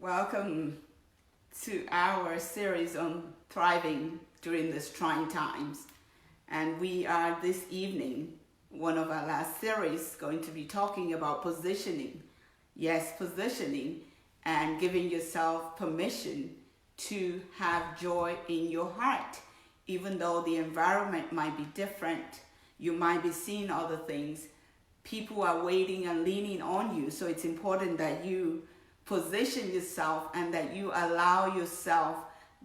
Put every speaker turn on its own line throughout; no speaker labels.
Welcome to our series on thriving during these trying times. And we are this evening, one of our last series, going to be talking about positioning. Yes, positioning and giving yourself permission to have joy in your heart. Even though the environment might be different, you might be seeing other things, people are waiting and leaning on you. So it's important that you position yourself and that you allow yourself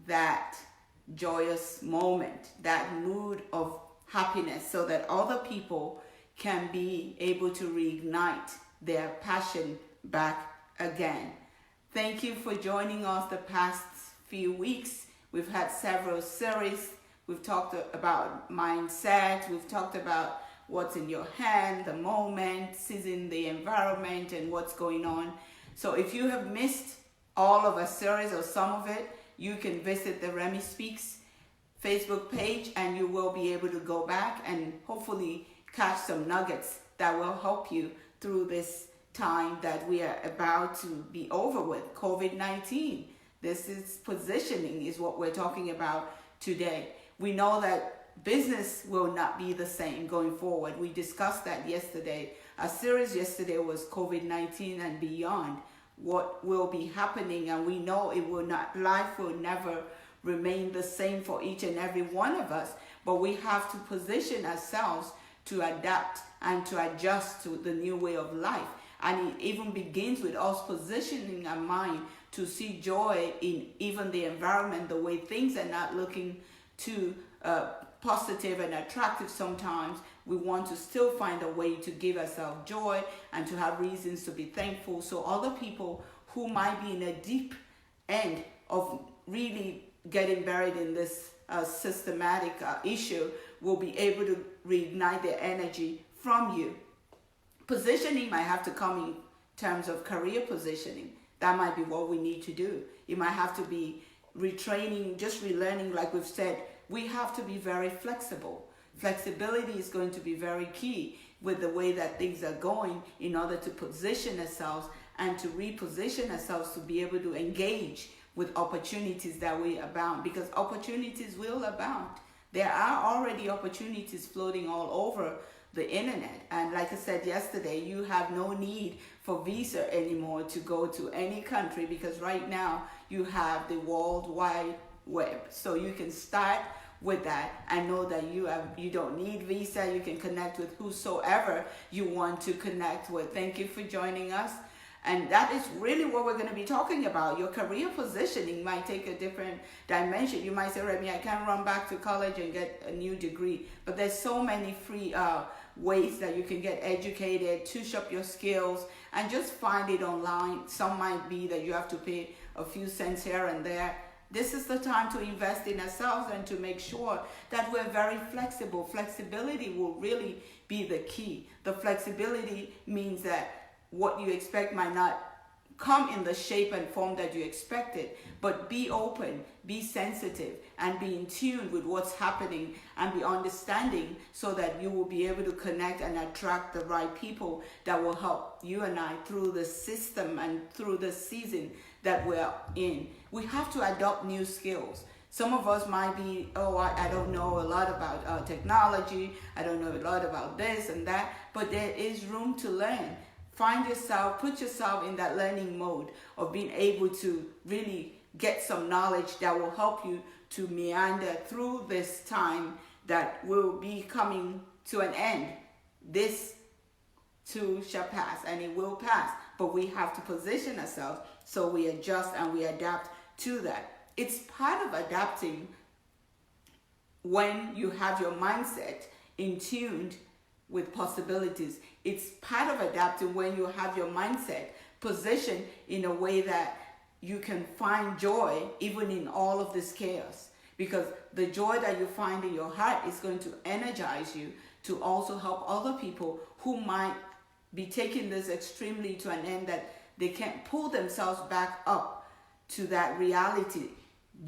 that joyous moment, that mood of happiness, so that other people can be able to reignite their passion back again. Thank you for joining us the past few weeks. We've had several series. We've talked about mindset. We've talked about what's in your hand, the moment, seizing the environment, and what's going on. So if you have missed all of a series or some of it, you can visit the Remy Speaks Facebook page and you will be able to go back and hopefully catch some nuggets that will help you through this time that we are about to be over with, COVID-19. This is positioning is what we're talking about today. We know that business will not be the same going forward. We discussed that yesterday. Our series yesterday was COVID-19 and beyond, what will be happening, and we know it will not, life will never remain the same for each and every one of us, but we have to position ourselves to adapt and to adjust to the new way of life. And it even begins with us positioning our mind to see joy in even the environment, the way things are not looking too positive and attractive sometimes. We want to still find a way to give ourselves joy and to have reasons to be thankful, so other people who might be in a deep end of really getting buried in this systematic issue will be able to reignite their energy from you. Positioning might have to come in terms of career positioning. That might be what we need to do. It might have to be retraining, just relearning, like we've said. We have to be very flexible. Flexibility is going to be very key with the way that things are going in order to position ourselves and to reposition ourselves to be able to engage with opportunities that we abound, because opportunities will abound. There are already opportunities floating all over the internet. And like I said yesterday, you have no need for visa anymore to go to any country, because right now you have the World Wide Web. So you can start with that and know that you don't need visa. You can connect with whosoever you want to connect with. Thank you for joining us. And that is really what we're going to be talking about. Your career positioning might take a different dimension. You might say, Remy, I can't run back to college and get a new degree. But there's so many free ways that you can get educated, tush up your skills, and just find it online. Some might be that you have to pay a few cents here and there. This is the time to invest in ourselves and to make sure that we're very flexible. Flexibility will really be the key. The flexibility means that what you expect might not come in the shape and form that you expected, but be open, be sensitive, and be in tune with what's happening and be understanding, so that you will be able to connect and attract the right people that will help you and I through the system and through the season that we're in. We have to adopt new skills. Some of us might be, I don't know a lot about technology, I don't know a lot about this and that, but there is room to learn. Find yourself, put yourself in that learning mode of being able to really get some knowledge that will help you to meander through this time that will be coming to an end. This too shall pass, and it will pass, but we have to position ourselves so we adjust and we adapt to that. It's part of adapting when you have your mindset in tuned with possibilities. It's part of adapting when you have your mindset positioned in a way that you can find joy even in all of this chaos, because the joy that you find in your heart is going to energize you to also help other people who might be taking this extremely to an end that they can't pull themselves back up to that reality.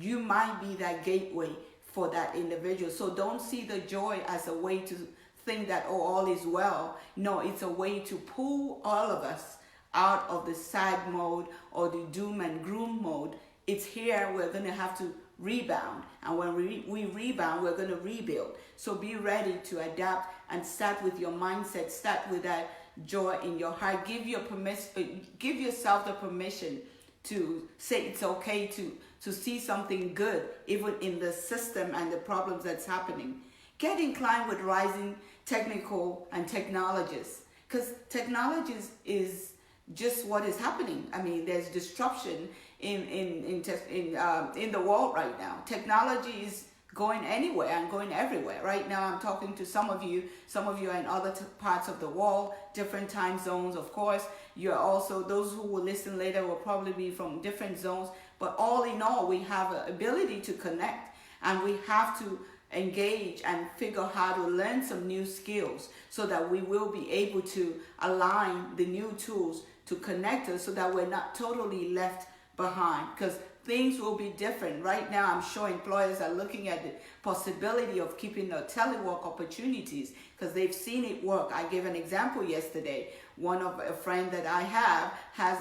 You might be that gateway for that individual. So don't see the joy as a way to think that, all is well. No, it's a way to pull all of us out of the sad mode or the doom and gloom mode. It's here we're going to have to rebound. And when we rebound, we're going to rebuild. So be ready to adapt and start with your mindset. Start with that joy in your heart. Give yourself the permission to say it's okay to see something good, even in the system and the problems that's happening. Get inclined with rising technical and technologies, because technology is just what is happening. I mean, there's disruption in the world right now. Technology is going anywhere and going everywhere. Right now, I'm talking to some of you. Some of you are in other parts of the world, different time zones, of course. You're also, those who will listen later will probably be from different zones. But all in all, we have an ability to connect, and we have to engage and figure out how to learn some new skills so that we will be able to align the new tools to connect us so that we're not totally left behind, because things will be different. Right now, I'm sure employers are looking at the possibility of keeping the telework opportunities because they've seen it work. I gave an example yesterday. A friend that I have has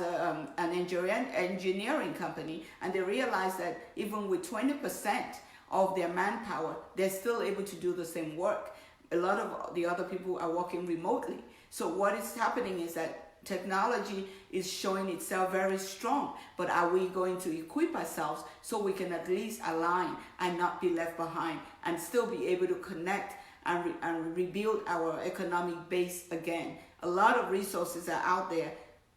an engineering company, and they realized that even with 20% of their manpower, they're still able to do the same work. A lot of the other people are working remotely. So what is happening is that technology is showing itself very strong, but are we going to equip ourselves so we can at least align and not be left behind and still be able to connect and rebuild our economic base again? A lot of resources are out there.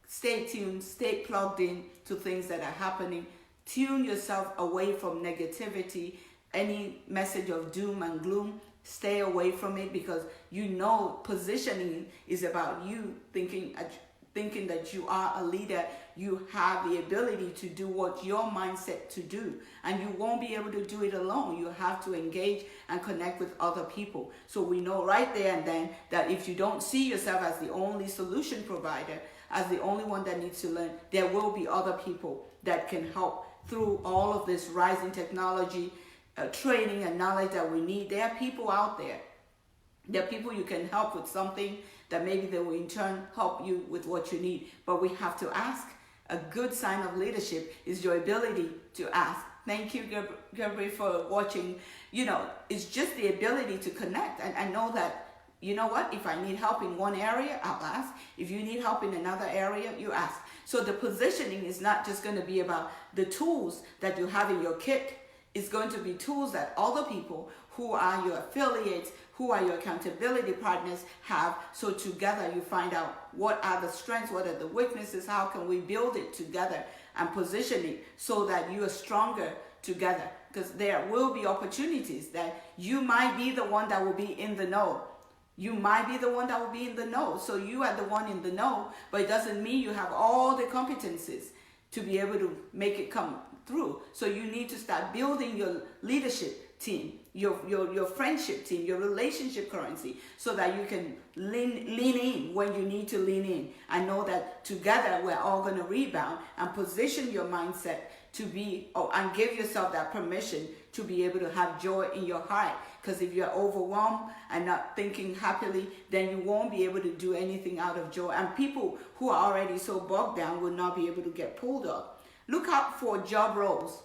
Stay tuned, stay plugged in to things that are happening. Tune yourself away from negativity, any message of doom and gloom. Stay away from it, because positioning is about you thinking that you are a leader. You have the ability to do what your mindset to do, and you won't be able to do it alone. You have to engage and connect with other people. So we know right there and then that if you don't see yourself as the only solution provider, as the only one that needs to learn, there will be other people that can help through all of this rising technology, training and knowledge that we need. There are people out there. There are people you can help with something that maybe they will in turn help you with what you need. But we have to ask. A good sign of leadership is your ability to ask. Thank you, Gabriel, for watching. It's just the ability to connect and know that, you know what, if I need help in one area, I'll ask. If you need help in another area, you ask. So the positioning is not just going to be about the tools that you have in your kit. It's going to be tools that other people who are your affiliates, who are your accountability partners have. So together you find out what are the strengths, what are the weaknesses, how can we build it together and position it so that you are stronger together. Because there will be opportunities that you might be the one that will be in the know. You might be the one that will be in the know. So you are the one in the know, but it doesn't mean you have all the competencies to be able to make it come through. So you need to start building your leadership team, your friendship team, your relationship currency, so that you can lean in when you need to lean in, and know that together we're all going to rebound, and position your mindset to be, and give yourself that permission to be able to have joy in your heart. Because if you're overwhelmed and not thinking happily, then you won't be able to do anything out of joy. And people who are already so bogged down will not be able to get pulled up. Look out for job roles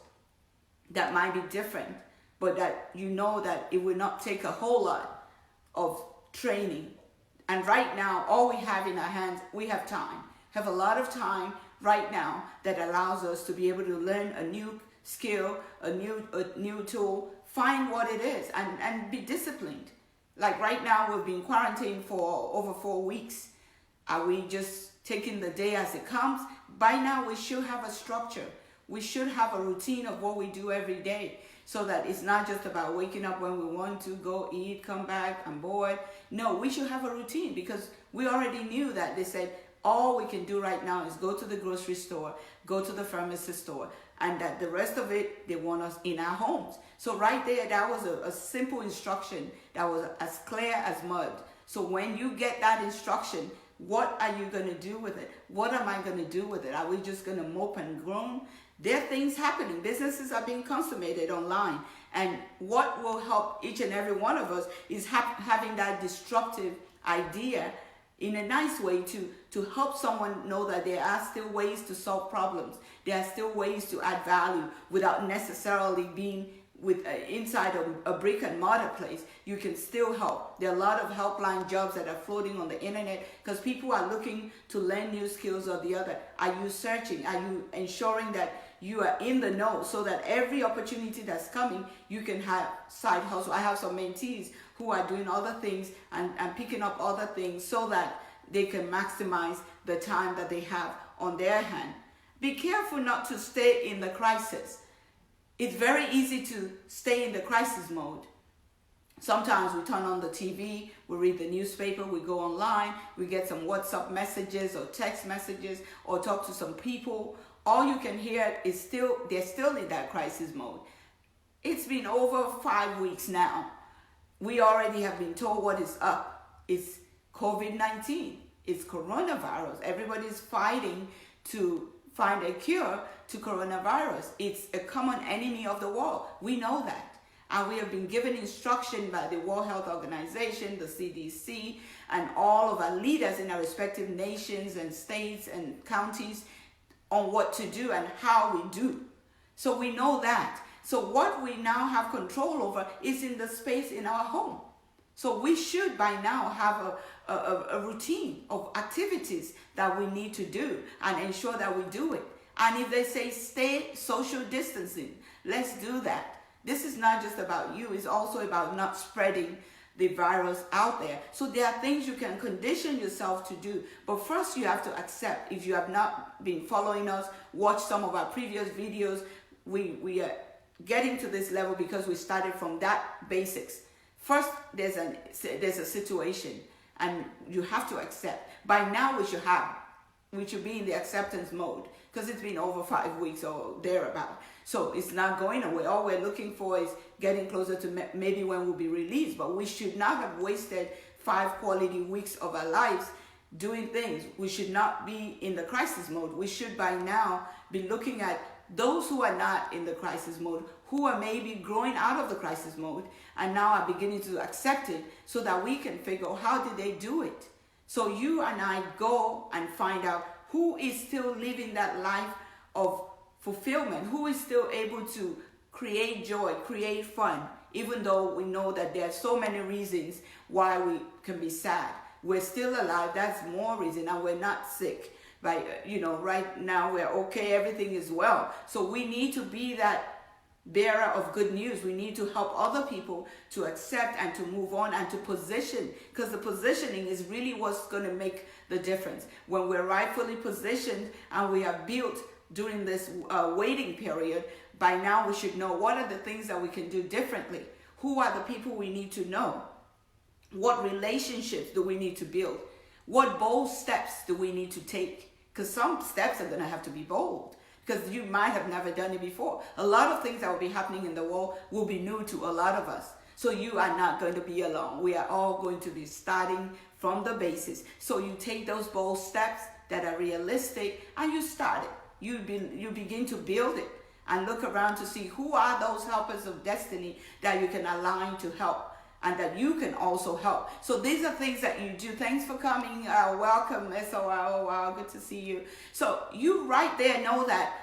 that might be different, but that you know that it will not take a whole lot of training. And right now, all we have in our hands, we have time. Have a lot of time right now that allows us to be able to learn a new skill, a new tool, find what it is, and be disciplined. Like right now, we've been quarantined for over 4 weeks. Are we just taking the day as it comes? By now, we should have a structure. We should have a routine of what we do every day, so that it's not just about waking up when we want to, go eat, come back, I'm bored. No, we should have a routine, because we already knew that. They said all we can do right now is go to the grocery store, go to the pharmacy store, and that the rest of it, they want us in our homes. So right there, that was a simple instruction that was as clear as mud. So when you get that instruction, what are you going to do with it? What am I going to do with it? Are we just going to mope and groan? There are things happening. Businesses are being consummated online. And what will help each and every one of us is having that disruptive idea in a nice way to help someone know that there are still ways to solve problems. There are still ways to add value without necessarily being inside a brick and mortar place. You can still help. There are a lot of helpline jobs that are floating on the internet because people are looking to learn new skills or the other. Are you searching? Are you ensuring that you are in the know so that every opportunity that's coming, you can have side hustle? I have some mentees who are doing other things and picking up other things so that they can maximize the time that they have on their hand. Be careful not to stay in the crisis. It's very easy to stay in the crisis mode. Sometimes we turn on the TV, we read the newspaper, we go online, we get some WhatsApp messages or text messages or talk to some people. All you can hear is they're still in that crisis mode. It's been over 5 weeks now. We already have been told what is up. It's COVID-19. It's coronavirus. Everybody's fighting to find a cure to coronavirus. It's a common enemy of the world. We know that. And we have been given instruction by the World Health Organization, the CDC, and all of our leaders in our respective nations and states and counties on what to do and how we do. So we know that. So what we now have control over is in the space in our home. So we should by now have a routine of activities that we need to do and ensure that we do it. And if they say stay social distancing, let's do that. This is not just about you, it's also about not spreading the virus out there. So there are things you can condition yourself to do. But first you have to accept. If you have not been following us, watch some of our previous videos. We are getting to this level because we started from that basics. First, there's a situation and you have to accept. By now we should be in the acceptance mode because it's been over 5 weeks or thereabout. So it's not going away. All we're looking for is getting closer to maybe when we'll be released. But we should not have wasted 5 quality weeks of our lives doing things. We should not be in the crisis mode. We should by now be looking at those who are not in the crisis mode, who are maybe growing out of the crisis mode and now are beginning to accept it so that we can figure out how did they do it. So you and I go and find out who is still living that life of fulfillment, who is still able to create joy, create fun, even though we know that there are so many reasons why we can be sad. We're still alive, that's more reason, and we're not sick. Right now we're okay, everything is well. So we need to be that bearer of good news. We need to help other people to accept and to move on and to position, because the positioning is really what's going to make the difference. When we're rightfully positioned and we have built during this waiting period, by now we should know what are the things that we can do differently. Who are the people we need to know? What relationships do we need to build? What bold steps do we need to take? Because some steps are going to have to be bold, because you might have never done it before. A lot of things that will be happening in the world will be new to a lot of us. So you are not going to be alone. We are all going to be starting from the basis. So you take those bold steps that are realistic and you start it. You begin to build it and look around to see who are those helpers of destiny that you can align to help and that you can also help. So these are things that you do. Thanks for coming. Welcome, SOL. Wow, good to see you. So you right there know that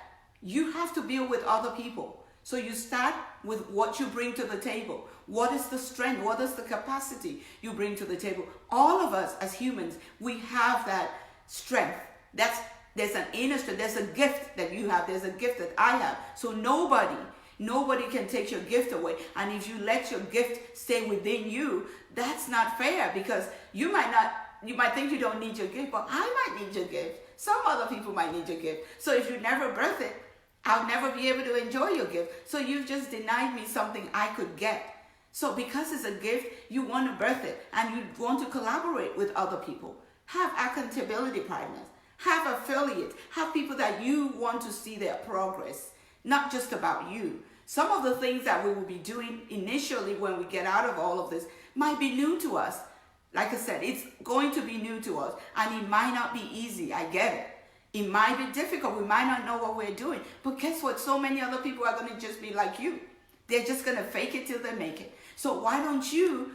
you have to build with other people. So you start with what you bring to the table. What is the strength? What is the capacity you bring to the table? All of us as humans, we have that strength. There's an inner strength. There's a gift that you have. There's a gift that I have. So nobody can take your gift away. And if you let your gift stay within you, that's not fair, because you might think you don't need your gift, but I might need your gift. Some other people might need your gift. So if you never birth it, I'll never be able to enjoy your gift. So you've just denied me something I could get. So because it's a gift, you want to birth it and you want to collaborate with other people. Have accountability partners. Have affiliates. Have people that you want to see their progress. Not just about you. Some of the things that we will be doing initially when we get out of all of this might be new to us. Like I said, it's going to be new to us, and it might not be easy. I get it. It might be difficult. We might not know what we're doing. But guess what? So many other people are going to just be like you. They're just going to fake it till they make it. So why don't you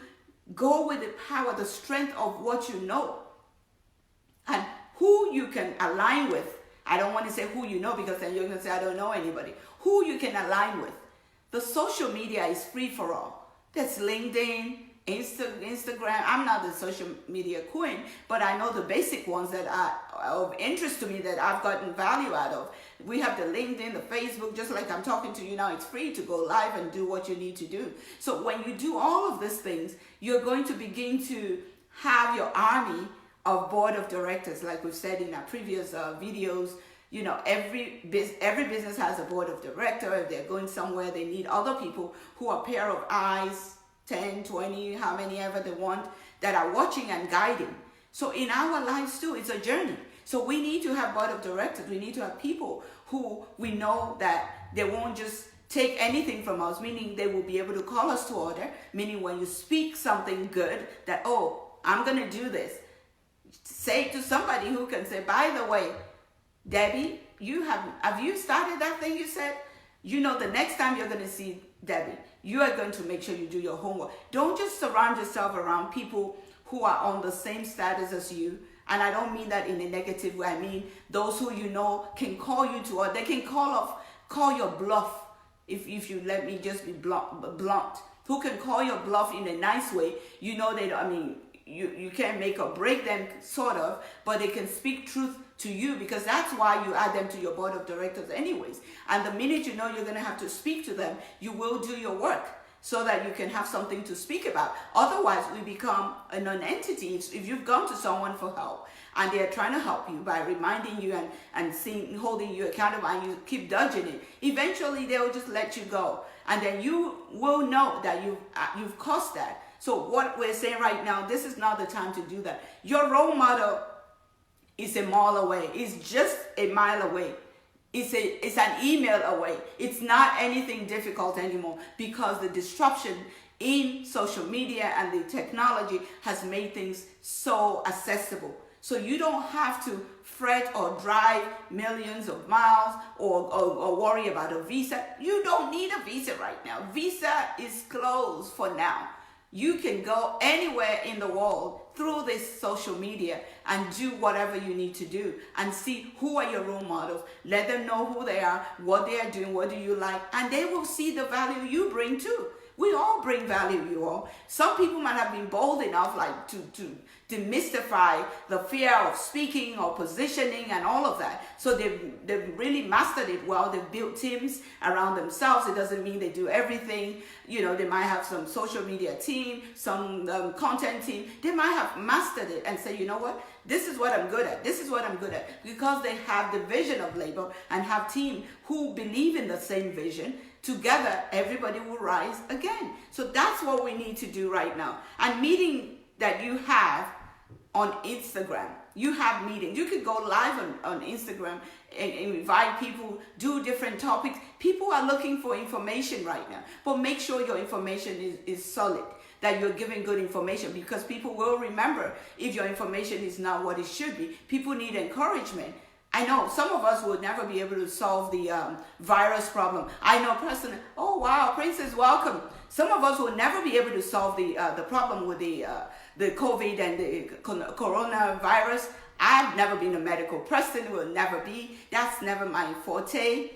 go with the power, the strength of what you know? and who you can align with. I don't want to say who you know, because then you're going to say, I don't know anybody. Who you can align with. The social media is free for all. There's LinkedIn, Instagram. I'm not the social media queen, but I know the basic ones that are of interest to me, that I've gotten value out of. We have the LinkedIn, the Facebook, just like I'm talking to you now. It's free to go live and do what you need to do. So when you do all of these things, you're going to begin to have your army of board of directors, like we've said in our previous videos. You know, every business has a board of director. If they're going somewhere, they need other people who are a pair of eyes, 10, 20, how many ever they want, that are watching and guiding. So in our lives too, it's a journey. So we need to have board of directors. We need to have people who we know that they won't just take anything from us, meaning they will be able to call us to order, meaning when you speak something good, that, oh, I'm going to do this. Say to somebody who can say, by the way, Debbie, have you started that thing you said? You know, the next time you're going to see Debbie, you are going to make sure you do your homework. Don't just surround yourself around people who are on the same status as you. And I don't mean that in a negative way. I mean those who you know can call you to, or they can call your bluff, if you let me just be blunt. Who can call your bluff in a nice way. You know, you can't make or break them, sort of, but they can speak truth to you, because that's why you add them to your board of directors anyways. And the minute you know you're going to have to speak to them, you will do your work so that you can have something to speak about. Otherwise, we become a non-entity. If you've gone to someone for help and they're trying to help you by reminding you and holding you accountable, and you keep dodging it, eventually they'll just let you go. And then you will know that you've caused that. So what we're saying right now, this is not the time to do that. Your role model is a mile away. It's just a mile away. It's an email away. It's not anything difficult anymore, because the disruption in social media and the technology has made things so accessible. So you don't have to fret or drive millions of miles or worry about a visa. You don't need a visa right now. Visa is closed for now. You can go anywhere in the world through this social media and do whatever you need to do, and see who are your role models. Let them know who they are, what they are doing, what do you like, and they will see the value you bring too. We all bring value, you all. Some people might have been bold enough, like, to demystify the fear of speaking or positioning and all of that. So they've really mastered it well. They've built teams around themselves. It doesn't mean they do everything. You know, they might have some social media team, some content team. They might have mastered it and say, you know what? This is what I'm good at. This is what I'm good at. Because they have the vision of labor and have team who believe in the same vision. Together, everybody will rise again. So that's what we need to do right now. And meeting that you have on Instagram, you have meetings. You could go live on Instagram and invite people, do different topics. People are looking for information right now. But make sure your information is solid, that you're giving good information, because people will remember if your information is not what it should be. People need encouragement. I know some of us will never be able to solve the virus problem. I know personally, oh wow, Princess, welcome. Some of us will never be able to solve the problem with the COVID and the coronavirus. I've never been a medical person, will never be. That's never my forte.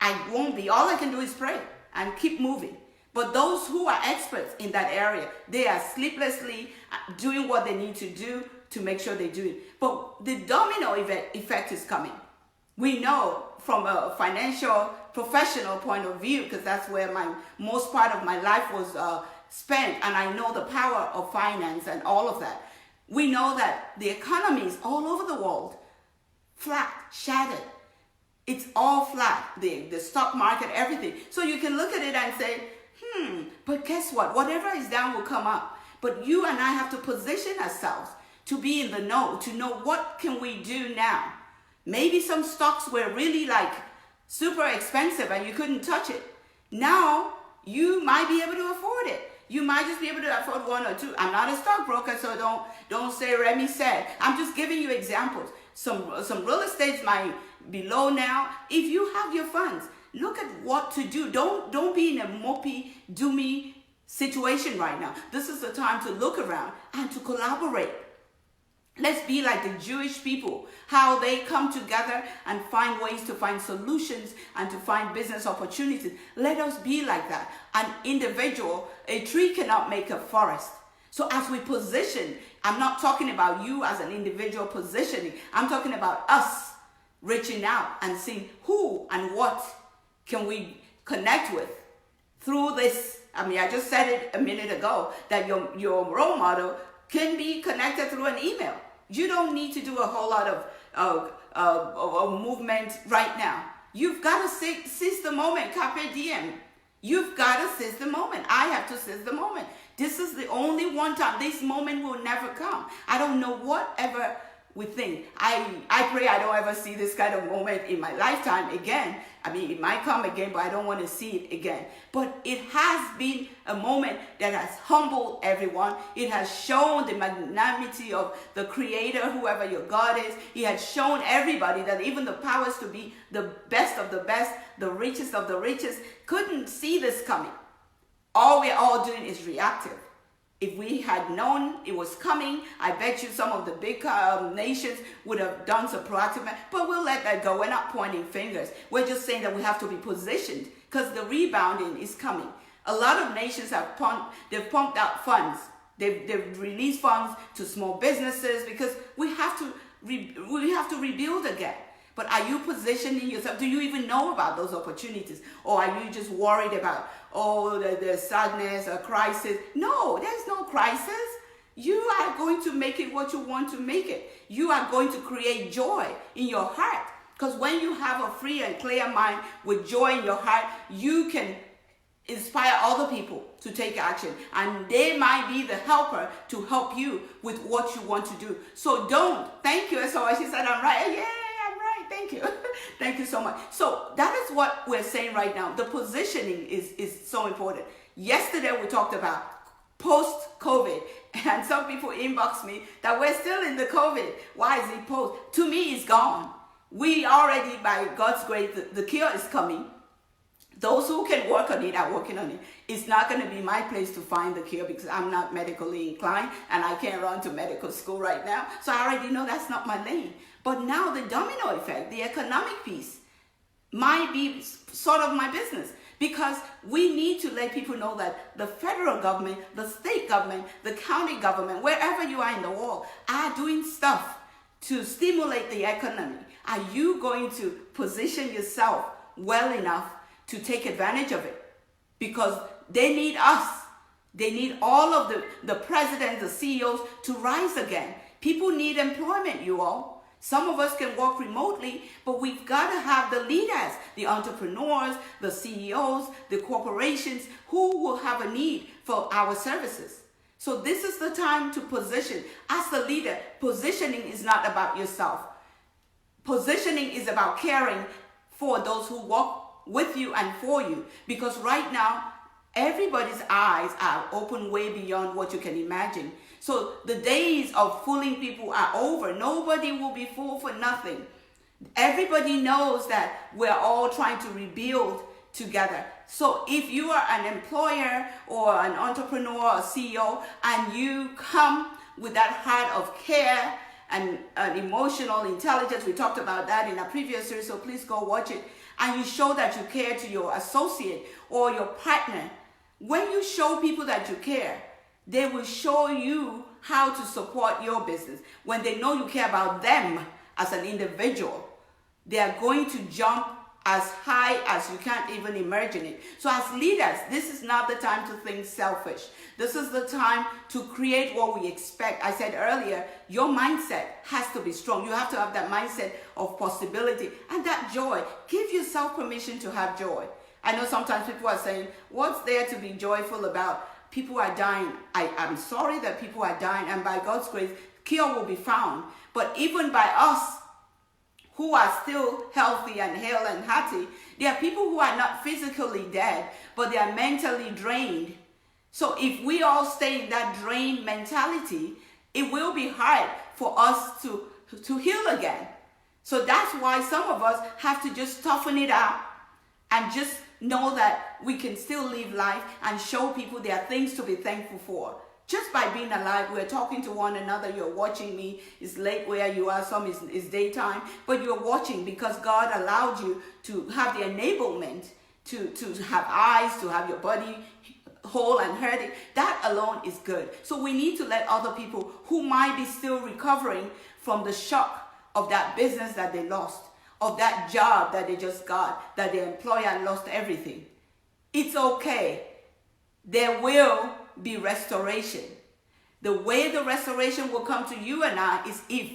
I won't be. All I can do is pray and keep moving. But those who are experts in that area, they are sleeplessly doing what they need to do to make sure they do it. But the domino effect is coming. We know from a financial, professional point of view, because that's where most part of my life was spent, and I know the power of finance and all of that. We know that the economies all over the world, flat, shattered. It's all flat, the stock market, everything. So you can look at it and say, but guess what? Whatever is down will come up. But you and I have to position ourselves to be in the know, to know what can we do now. Maybe some stocks were really like super expensive and you couldn't touch it. Now you might be able to afford it. You might just be able to afford one or two. I'm not a stockbroker, so don't say Remy said. I'm just giving you examples. Some real estates might be low now. If you have your funds, look at what to do. Don't be in a mopey, doomy situation right now. This is the time to look around and to collaborate. Let's be like the Jewish people, how they come together and find ways to find solutions and to find business opportunities. Let us be like that. An individual, a tree cannot make a forest. So as we position, I'm not talking about you as an individual positioning. I'm talking about us reaching out and seeing who and what can we connect with through this. I mean, I just said it a minute ago that your role model can be connected through an email. You don't need to do a whole lot of movement right now. You've got to seize the moment. Carpe diem. You've got to seize the moment. I have to seize the moment. This is the only one time. This moment will never come. I don't know whatever we think. I pray I don't ever see this kind of moment in my lifetime again. I mean, it might come again, but I don't want to see it again. But it has been a moment that has humbled everyone. It has shown the magnanimity of the Creator, whoever your God is. He has shown everybody that even the powers to be the best of the best, the richest of the richest, couldn't see this coming. All we're all doing is reactive. If we had known it was coming, I bet you some of the big nations would have done some proactive, but we'll let that go. We're not pointing fingers. We're just saying that we have to be positioned because the rebounding is coming. A lot of nations have pumped out funds. They've released funds to small businesses because we have to rebuild again. But are you positioning yourself? Do you even know about those opportunities? Or are you just worried about, the sadness, a crisis? No, there's no crisis. You are going to make it what you want to make it. You are going to create joy in your heart. Because when you have a free and clear mind with joy in your heart, you can inspire other people to take action. And they might be the helper to help you with what you want to do. So thank you. So she said, I'm right. Yeah. Thank you. Thank you so much. So that is what we're saying right now. The positioning is so important. Yesterday we talked about post-COVID, and some people inbox me that we're still in the COVID. Why is it post? To me, it's gone. We already, by God's grace, the cure is coming. Those who can work on it are working on it. It's not going to be my place to find the cure because I'm not medically inclined and I can't run to medical school right now. So I already know that's not my lane. But now the domino effect, the economic piece, might be sort of my business because we need to let people know that the federal government, the state government, the county government, wherever you are in the world, are doing stuff to stimulate the economy. Are you going to position yourself well enough to take advantage of it? Because they need us. They need all of the presidents, the CEOs to rise again. People need employment, you all. Some of us can work remotely, but we've got to have the leaders, the entrepreneurs, the CEOs, the corporations who will have a need for our services. So this is the time to position. As a leader, positioning is not about yourself. Positioning is about caring for those who work with you and for you. Because right now, everybody's eyes are open way beyond what you can imagine. So the days of fooling people are over. Nobody will be fooled for nothing. Everybody knows that we're all trying to rebuild together. So if you are an employer or an entrepreneur or CEO and you come with that heart of care and emotional intelligence, we talked about that in a previous series, so please go watch it, and you show that you care to your associate or your partner, when you show people that you care, they will show you how to support your business. When they know you care about them as an individual, they are going to jump as high as you can't even imagine it. So as leaders, this is not the time to think selfish. This is the time to create what we expect. I said earlier, your mindset has to be strong. You have to have that mindset of possibility and that joy. Give yourself permission to have joy. I know sometimes people are saying, what's there to be joyful about? People are dying. I'm sorry that people are dying, and by God's grace, cure will be found. But even by us, who are still healthy and hale and hearty, there are people who are not physically dead, but they are mentally drained. So if we all stay in that drained mentality, it will be hard for us to heal again. So that's why some of us have to just toughen it out and just know that we can still live life and show people there are things to be thankful for. Just by being alive, we're talking to one another. You're watching me. It's late where you are. Some is daytime. But you're watching because God allowed you to have the enablement to have eyes, to have your body whole and healthy. That alone is good. So we need to let other people who might be still recovering from the shock of that business that they lost, of that job that they just got, that their employer lost everything. It's okay. There will be restoration. The way the restoration will come to you and I is if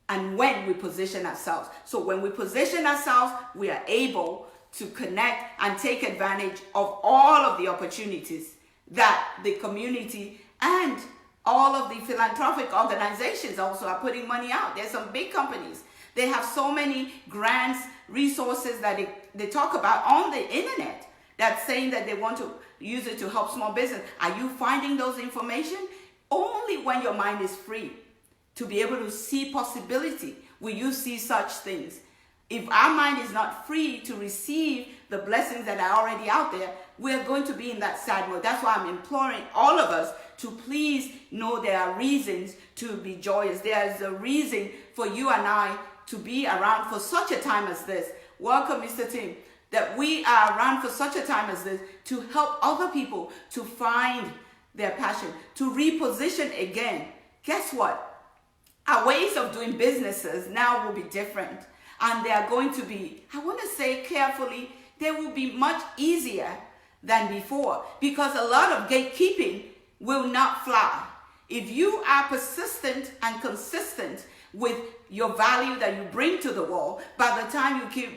and when we position ourselves. So when we position ourselves, we are able to connect and take advantage of all of the opportunities that the community and all of the philanthropic organizations also are putting money out. There's some big companies. They have so many grants, resources that they talk about on the internet that's saying that they want to use it to help small business. Are you finding those information? Only when your mind is free to be able to see possibility will you see such things. If our mind is not free to receive the blessings that are already out there, we're going to be in that sad mode. That's why I'm imploring all of us to please know there are reasons to be joyous. There is a reason for you and I to be around for such a time as this. Welcome, Mr. Tim. That we are around for such a time as this to help other people to find their passion, to reposition again. Guess what? Our ways of doing businesses now will be different. And they are going to be, I want to say carefully, they will be much easier than before because a lot of gatekeeping will not fly. If you are persistent and consistent with your value that you bring to the wall, by the time you keep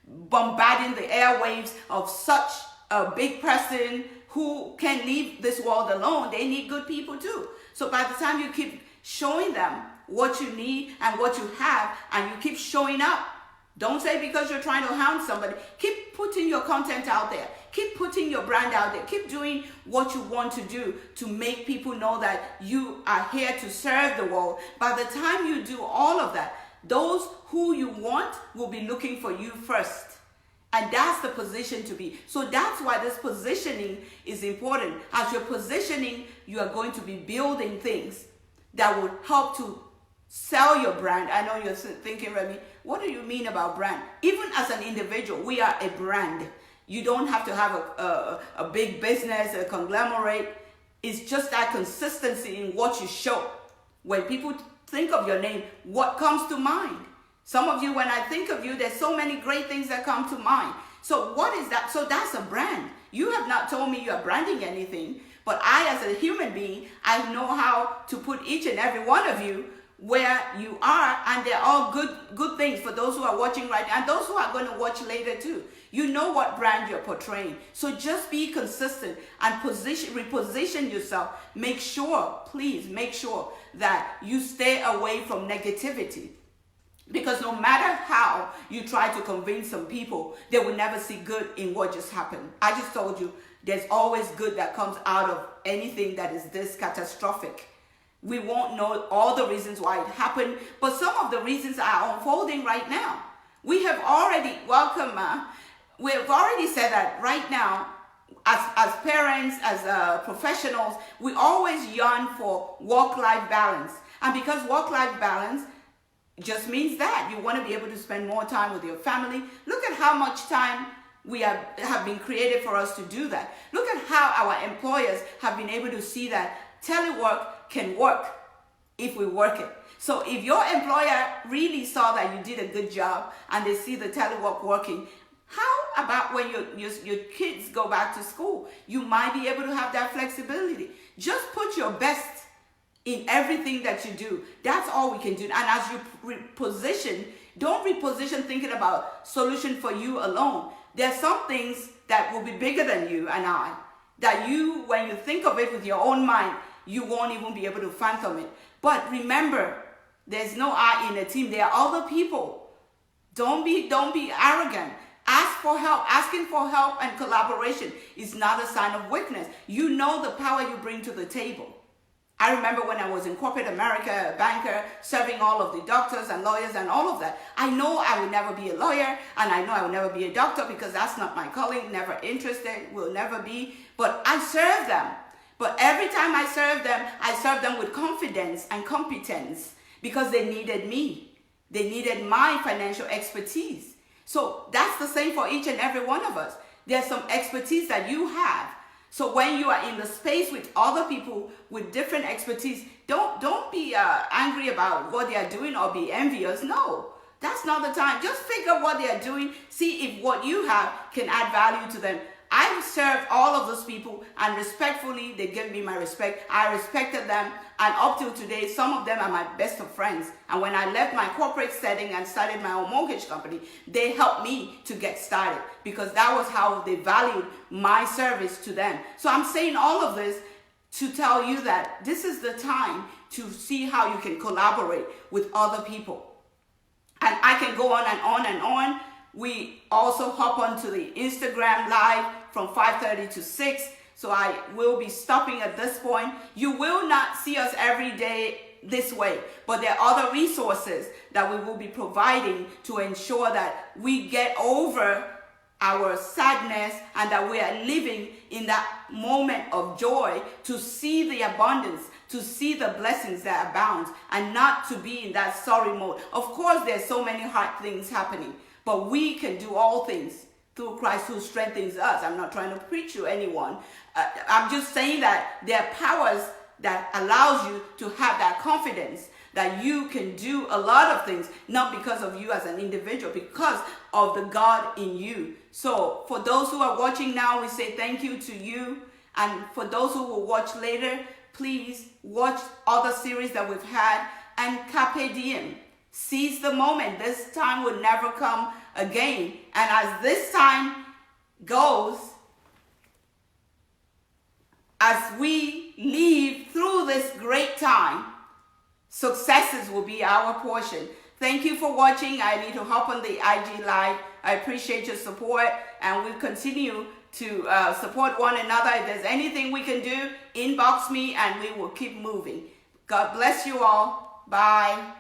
bombarding the airwaves of such a big person who can leave this world alone, they need good people too. So by the time you keep showing them what you need and what you have, and you keep showing up, don't say because you're trying to hound somebody, keep putting your content out there, keep putting your brand out there, keep doing what you want to do to make people know that you are here to serve the world. By the time you do all of that, those who you want will be looking for you first. And that's the position to be. So that's why this positioning is important. As you're positioning, you are going to be building things that will help to sell your brand. I know you're thinking, Remy, what do you mean about brand? Even as an individual, we are a brand. You don't have to have a big business, a conglomerate. It's just that consistency in what you show. When people think of your name, what comes to mind? Some of you, when I think of you, there's so many great things that come to mind. So what is that? So that's a brand. You have not told me you are branding anything, but I, as a human being, I know how to put each and every one of you where you are, and they're all good things for those who are watching right now and those who are going to watch later too. You know what brand you're portraying. So just be consistent and reposition yourself. Make sure, please make sure that you stay away from negativity. Because no matter how you try to convince some people, they will never see good in what just happened. I just told you, there's always good that comes out of anything that is this catastrophic. We won't know all the reasons why it happened, but some of the reasons are unfolding right now. We have already, we have already said that right now, as parents, as professionals, we always yearn for work-life balance. And because work-life balance just means that you want to be able to spend more time with your family. Look at how much time we have been created for us to do that. Look at how our employers have been able to see that telework can work if we work it. So if your employer really saw that you did a good job and they see the telework working, how about when your kids go back to school? You might be able to have that flexibility. Just put your best in everything that you do. That's all we can do. And as you reposition, don't reposition thinking about solution for you alone. There are some things that will be bigger than you and I, that you, when you think of it with your own mind, you won't even be able to fathom it. But remember, there's no I in a team. There are other people. Don't be arrogant. Ask for help. Asking for help and collaboration is not a sign of weakness. You know the power you bring to the table. I remember when I was in corporate America, a banker, serving all of the doctors and lawyers and all of that. I know I will never be a lawyer, and I know I will never be a doctor because that's not my calling, never interested, will never be. But I serve them But every time I served them with confidence and competence because they needed me. They needed my financial expertise. So that's the same for each and every one of us. There's some expertise that you have. So when you are in the space with other people with different expertise, don't be angry about what they are doing or be envious. No, that's not the time. Just figure what they are doing. See if what you have can add value to them. I served all of those people, and respectfully, they gave me my respect. I respected them, and up till today, some of them are my best of friends. And when I left my corporate setting and started my own mortgage company, they helped me to get started because that was how they valued my service to them. So I'm saying all of this to tell you that this is the time to see how you can collaborate with other people. And I can go on and on and on. We also hop onto the Instagram live from 5:30 to 6. So I will be stopping at this point. You will not see us every day this way, but there are other resources that we will be providing to ensure that we get over our sadness and that we are living in that moment of joy to see the abundance, to see the blessings that abound, and not to be in that sorry mode. Of course, there's so many hard things happening, but we can do all things through Christ who strengthens us. I'm not trying to preach to anyone. I'm just saying that there are powers that allows you to have that confidence that you can do a lot of things, not because of you as an individual, because of the God in you. So for those who are watching now, we say thank you to you. And for those who will watch later, please watch other series that we've had and carpe diem. Seize the moment. This time will never come again. And as this time goes, as we live through this great time, successes will be our portion. Thank you for watching. I need to hop on the IG Live. I appreciate your support, and we'll continue to support one another. If there's anything we can do, inbox me and we will keep moving. God bless you all. Bye.